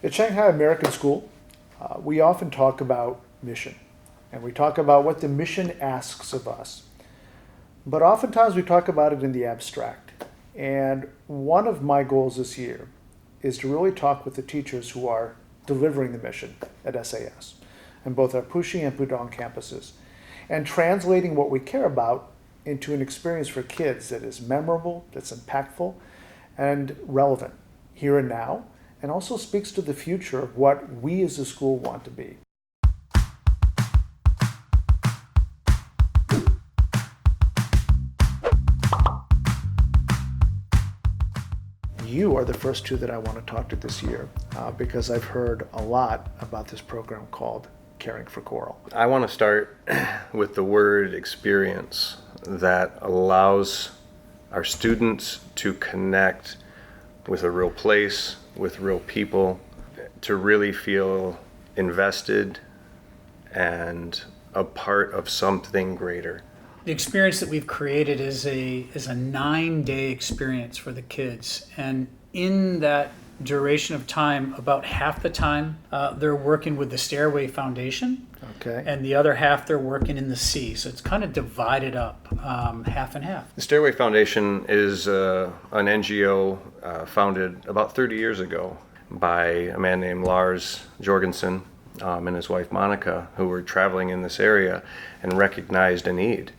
At Shanghai American School, we often talk about mission, and we talk about what the mission asks of us. But oftentimes we talk about it in the abstract. And one of my goals this year is to really talk with the teachers who are delivering the mission at SAS, and both our Puxi and Pudong campuses, and translating what we care about into an experience for kids that is memorable, that's impactful, and relevant here and now, and also speaks to the future of what we as a school want to be. You are the first two that I want to talk to this year because I've heard a lot about this program called Caring for Coral. I want to start with the word experience that allows our students to connect with a real place, with real people, to really feel invested and a part of something greater. The experience that we've created is a 9-day experience for the kids, and in that duration of time, about half the time they're working with the Stairway Foundation, Okay. and the other half they're working in the sea. So it's kind of divided up, half and half. The Stairway Foundation is an NGO founded about 30 years ago by a man named Lars Jorgensen and his wife Monica, who were traveling in this area and recognized a need.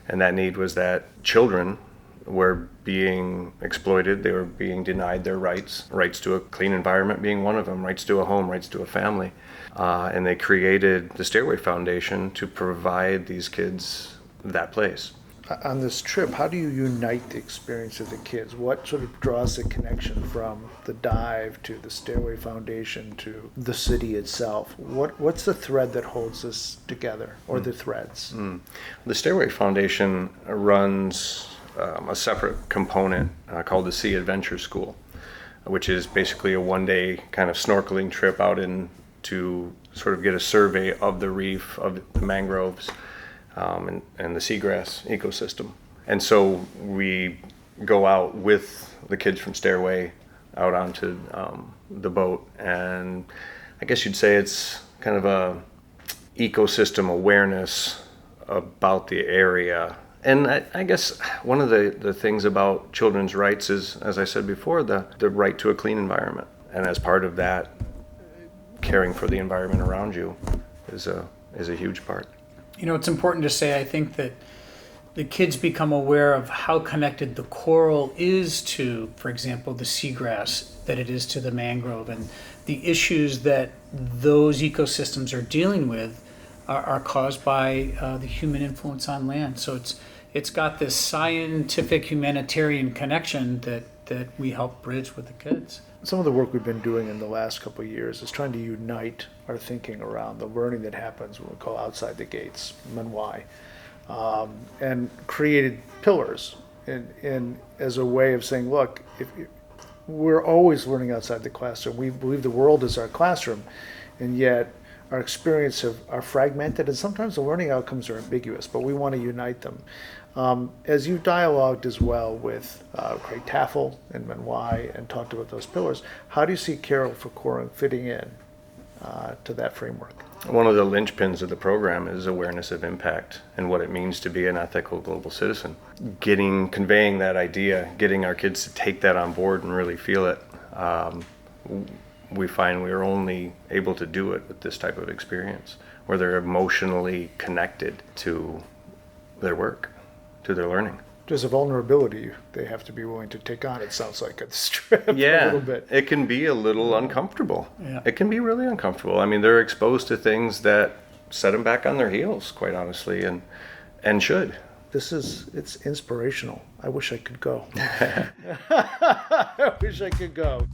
And that need was that children were being exploited, they were being denied their rights to a clean environment being one of them, rights to a home, rights to a family. And they created the Stairway Foundation to provide these kids that place. On this trip, how do you unite the experience of the kids? What sort of draws the connection from the dive to the Stairway Foundation to the city itself? What's the thread that holds this together, or the threads? The Stairway Foundation runs a separate component called the Sea Adventure School, which is basically a one-day kind of snorkeling trip out in to sort of get a survey of the reef, of the mangroves, and the seagrass ecosystem. And so we go out with the kids from Stairway out onto the boat, and I guess you'd say it's kind of a ecosystem awareness about the area. And I guess one of the things about children's rights is, as I said before, the right to a clean environment. And as part of that, caring for the environment around you is a huge part. You know, it's important to say, I think, that the kids become aware of how connected the coral is to, for example, the seagrass, that it is to the mangrove, and the issues that those ecosystems are dealing with are caused by the human influence on land. So it's got this scientific humanitarian connection that we help bridge with the kids. Some of the work we've been doing in the last couple of years is trying to unite our thinking around the learning that happens what we call outside the gates, Manwai, and created pillars in as a way of saying, look, if we're always learning outside the classroom. We believe the world is our classroom, and yet our experience are fragmented, and sometimes the learning outcomes are ambiguous, but we want to unite them. As you dialogued as well with Craig Taffel and Manwai and talked about those pillars, how do you see Caring for Coral fitting in to that framework? One of the linchpins of the program is awareness of impact and what it means to be an ethical global citizen. Conveying that idea, getting our kids to take that on board and really feel it. We find we are only able to do it with this type of experience, where they're emotionally connected to their work, to their learning. There's a vulnerability they have to be willing to take on, it sounds like, at this trip. Yeah, a little bit. It can be a little uncomfortable. Yeah. It can be really uncomfortable. I mean, they're exposed to things that set them back on their heels, quite honestly, and should. It's inspirational. I wish I could go. I wish I could go.